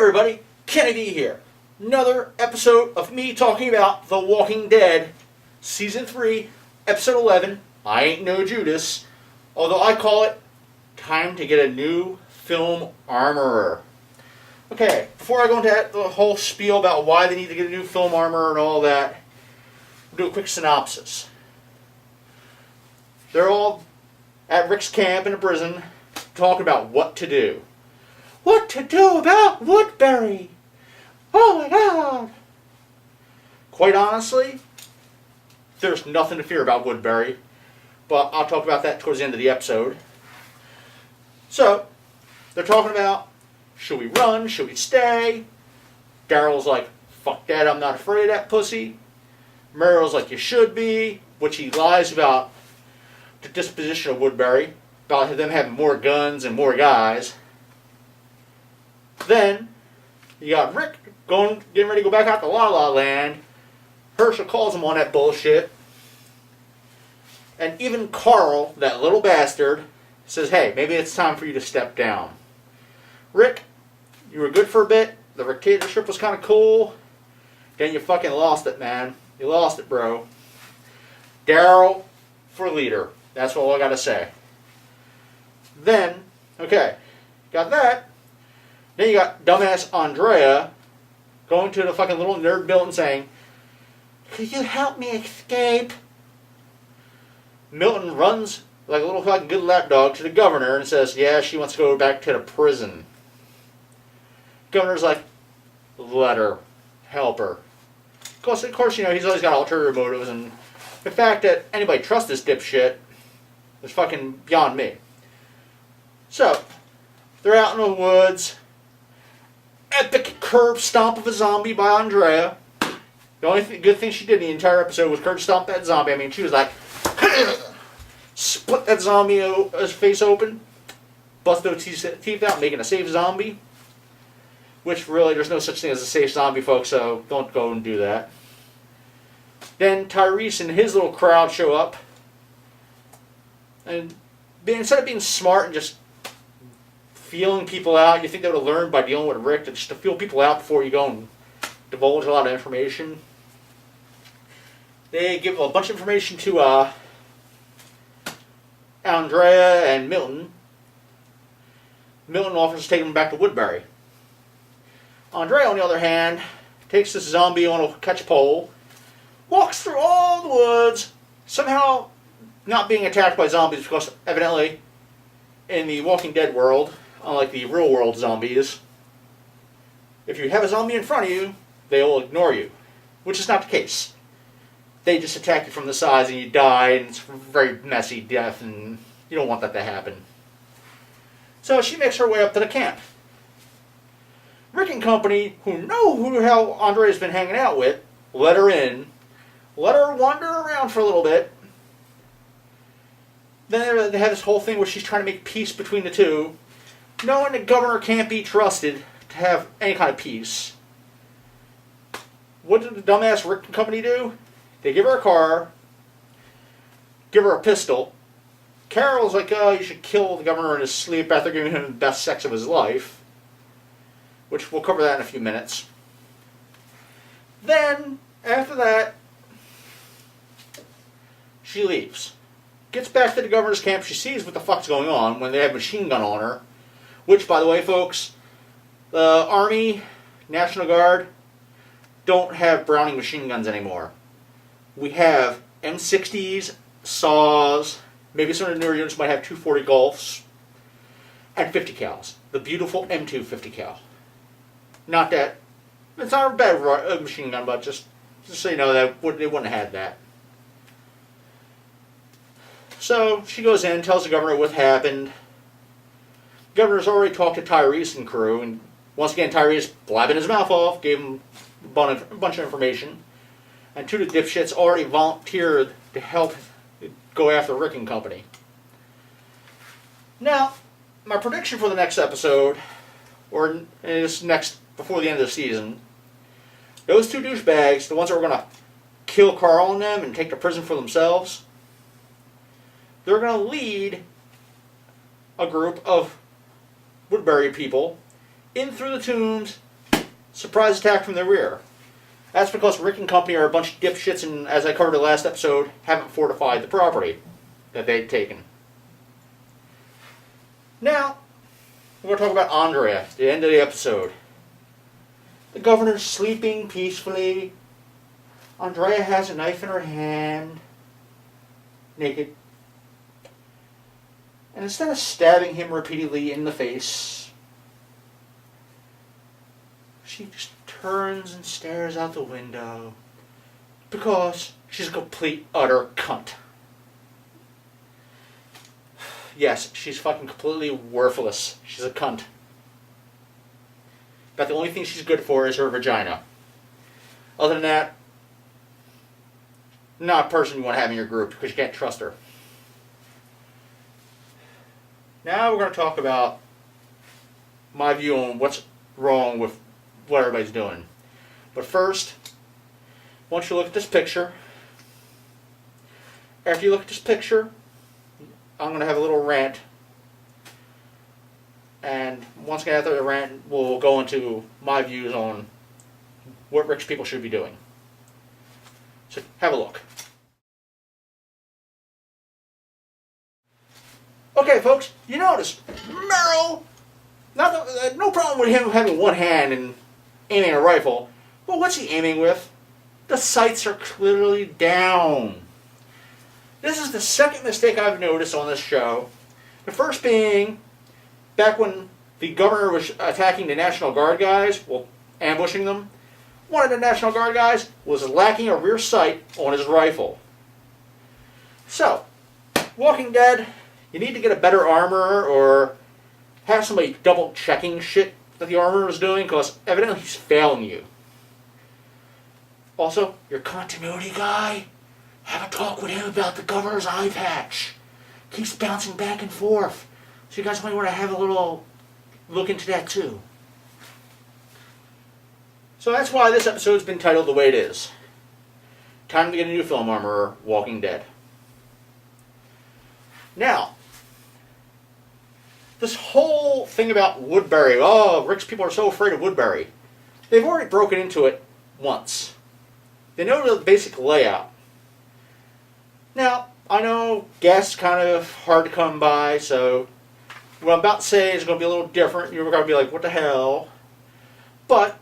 everybody, Kennedy here. Another episode of me talking about The Walking Dead, Season 3, Episode 11, I Ain't No Judas, although I call it time to get a new film armorer. Okay, before I go into the whole spiel about why they need to get a new film armorer and all that, we'll do a quick synopsis. They're all at Rick's camp in a prison talking about what to do. What to do about Woodbury? Oh my God! Quite honestly, there's nothing to fear about Woodbury, but I'll talk about that towards the end of the episode. So, they're talking about, should we run? Should we stay? Daryl's like, fuck that, I'm not afraid of that pussy. Meryl's like, you should be, which he lies about the disposition of Woodbury, about them having more guns and more guys. Then, you got Rick getting ready to go back out to La La Land. Herschel calls him on that bullshit. And even Carl, that little bastard, says, hey, maybe it's time for you to step down. Rick, you were good for a bit. The dictatorship was kind of cool. Then you fucking lost it, man. You lost it, bro. Daryl for leader. That's all I gotta say. Then, okay, got that. Then you got dumbass Andrea going to the fucking little nerd Milton saying, could you help me escape? Milton runs like a little fucking good lapdog to the governor and says, yeah, she wants to go back to the prison. Governor's like, let her. Help her. Of course, you know, he's always got ulterior motives, and the fact that anybody trusts this dipshit is fucking beyond me. So, they're out in the woods. Epic curb stomp of a zombie by Andrea. The only good thing she did in the entire episode was curb stomp that zombie. I mean, she was like, split that zombie's face open, bust those teeth out, making a safe zombie. Which really, there's no such thing as a safe zombie, folks, so don't go and do that. Then Tyrese and his little crowd show up. And instead of being smart and just feeling people out, you think they would have learned by dealing with Rick, just to feel people out before you go and divulge a lot of information. They give a bunch of information to Andrea and Milton. Milton offers to take them back to Woodbury. Andrea, on the other hand, takes this zombie on a catch pole, walks through all the woods, somehow not being attacked by zombies because evidently in the Walking Dead world, unlike the real world zombies, if you have a zombie in front of you, they will ignore you, which is not the case. They just attack you from the sides and you die, and it's a very messy death, and you don't want that to happen. So she makes her way up to the camp. Rick and company, who know who the hell Andrea's been hanging out with, let her in, let her wander around for a little bit. Then they have this whole thing where she's trying to make peace between the two, knowing the governor can't be trusted to have any kind of peace. What did the dumbass Rick and company do? They give her a car, give her a pistol. Carol's like, oh, you should kill the governor in his sleep after giving him the best sex of his life. Which we'll cover that in a few minutes. Then, after that, she leaves. Gets back to the governor's camp. She sees what the fuck's going on when they have a machine gun on her. Which, by the way, folks, the Army, National Guard, don't have Browning machine guns anymore. We have M60s, SAWs, maybe some of the newer units might have 240 Golfs, and 50 cals. The beautiful M2 50 cal. Not that, it's not a bad machine gun, but just so you know, that they wouldn't have had that. So she goes in, tells the governor what happened. The governor's already talked to Tyrese and crew, and once again Tyrese blabbing his mouth off, gave him a bunch of information. And two of the dipshits already volunteered to help go after Rick and company. Now, my prediction for the next episode, or is next before the end of the season, those two douchebags, the ones that were going to kill Carl and them and take to prison for themselves, they're going to lead a group of Woodbury people in through the tombs Surprise attack from the rear. That's because Rick and company are a bunch of dipshits and, as I covered in the last episode, haven't fortified the property that they'd taken. Now, we're going to talk about Andrea, the end of the episode. The governor's sleeping peacefully. Andrea has a knife in her hand, naked. And instead of stabbing him repeatedly in the face, she just turns and stares out the window because she's a complete, utter cunt. Yes, she's fucking completely worthless. She's a cunt. But the only thing she's good for is her vagina. Other than that, not a person you want to have in your group because you can't trust her. Now we're going to talk about my view on what's wrong with what everybody's doing. But first, once you look at this picture, after you look at this picture, I'm going to have a little rant. And once I get after the rant, we'll go into my views on what rich people should be doing. So have a look. Okay, folks, you notice Merrill, no problem with him having one hand and aiming a rifle, but what's he aiming with? The sights are clearly down. This is the second mistake I've noticed on this show. The first being back when the governor was attacking the National Guard guys, well, ambushing them. One of the National Guard guys was lacking a rear sight on his rifle. So, Walking Dead, you need to get a better armor or have somebody double checking shit that the armor is doing, because evidently he's failing you. Also, your continuity guy, have a talk with him about the governor's eye patch. Keeps bouncing back and forth. So you guys might want to have a little look into that too. So that's why this episode's been titled the way it is. Time to get a new film armor, Walking Dead. Now, this whole thing about Woodbury, Rick's people are so afraid of Woodbury. They've already broken into it once. They know the basic layout. Now, I know gas is kind of hard to come by, so what I'm about to say is going to be a little different. You're going to be like, what the hell? But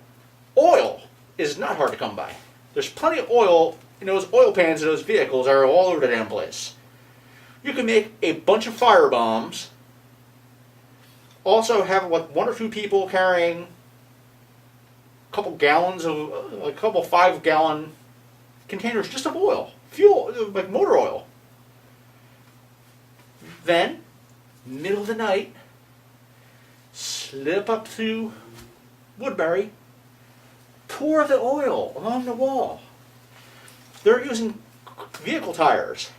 oil is not hard to come by. There's plenty of oil in those oil pans in those vehicles that are all over the damn place. You can make a bunch of fire bombs. Also have like one or two people carrying a couple gallons of, a couple 5-gallon containers just of oil. Fuel, like motor oil. Then, middle of the night, slip up to Woodbury, pour the oil along the wall. They're using vehicle tires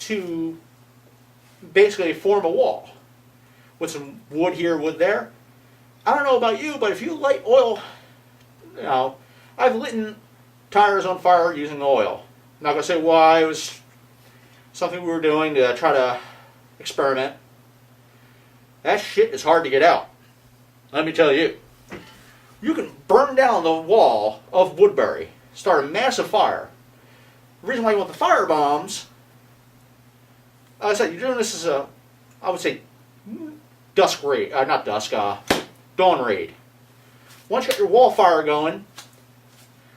to basically form a wall with some wood here, wood there. I don't know about you, but if you light oil, you know, I've lit tires on fire using oil. I'm not going to say why. It was something we were doing to try to experiment. That shit is hard to get out. Let me tell you. You can burn down the wall of Woodbury, start a massive fire. The reason why you want the fire bombs, like I said, you're doing this as a, I would say, dusk raid, dawn raid. Once you get your wall fire going,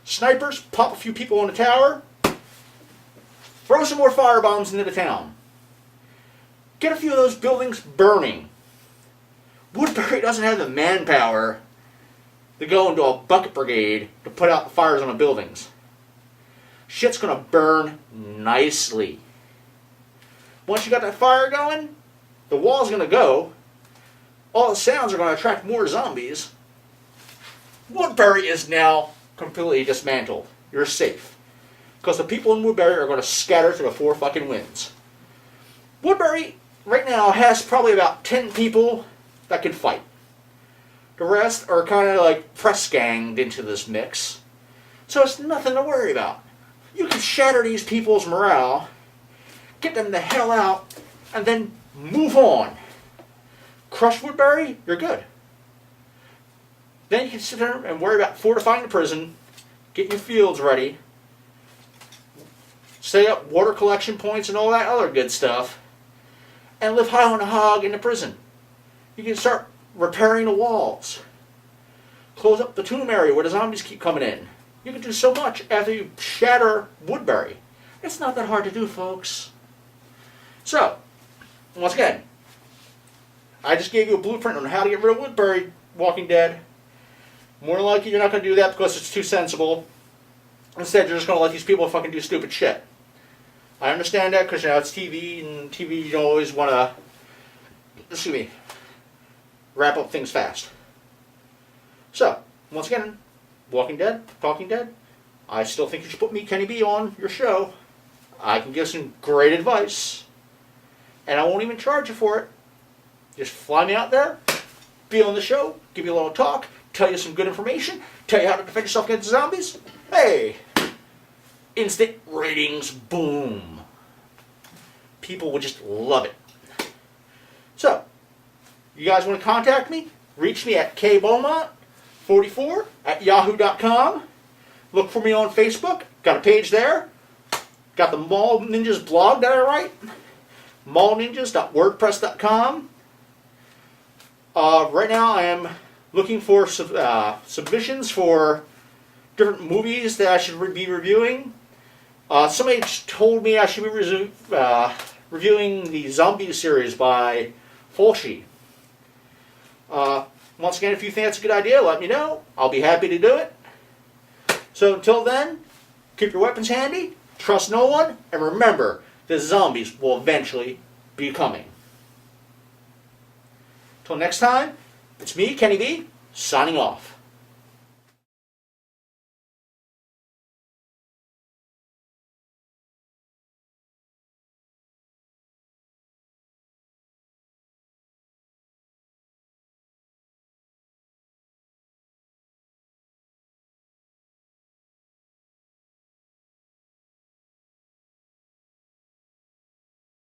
snipers pop a few people on the tower, throw some more fire bombs into the town. Get a few of those buildings burning. Woodbury doesn't have the manpower to go into a bucket brigade to put out the fires on the buildings. Shit's gonna burn nicely. Once you got that fire going, the wall's gonna go. All the sounds are gonna attract more zombies. Woodbury is now completely dismantled. You're safe. Because the people in Woodbury are going to scatter to the 4 fucking winds. Woodbury, right now, has probably about 10 people that can fight. The rest are kind of like press ganged into this mix. So it's nothing to worry about. You can shatter these people's morale, get them the hell out, and then move on. Crush Woodbury, you're good. Then you can sit there and worry about fortifying the prison, getting your fields ready, set up water collection points and all that other good stuff, and live high on the hog in the prison. You can start repairing the walls, close up the tomb area where the zombies keep coming in. You can do so much after you shatter Woodbury. It's not that hard to do, folks. So, once again, I just gave you a blueprint on how to get rid of Woodbury, Walking Dead. More than likely, you're not going to do that because it's too sensible. Instead, you're just going to let these people fucking do stupid shit. I understand that because, it's TV, and TV, you don't always want to, wrap up things fast. So, once again, Walking Dead, Talking Dead, I still think you should put me, Kenny B, on your show. I can give some great advice. And I won't even charge you for it. Just fly me out there, be on the show, give you a little talk, tell you some good information, tell you how to defend yourself against zombies. Hey! Instant ratings, boom. People would just love it. So, you guys want to contact me? Reach me at kbeaumont44@yahoo.com. Look for me on Facebook. Got a page there. Got the MallNinjas blog that I write. MallNinjas.wordpress.com. Right now I am looking for submissions for different movies that I should be reviewing. Somebody told me I should be reviewing the Zombie series by Fulci. Once again, if you think that's a good idea, let me know. I'll be happy to do it. So until then, keep your weapons handy, trust no one, and remember, the zombies will eventually be coming. Till next time, it's me, Kenny B, signing off.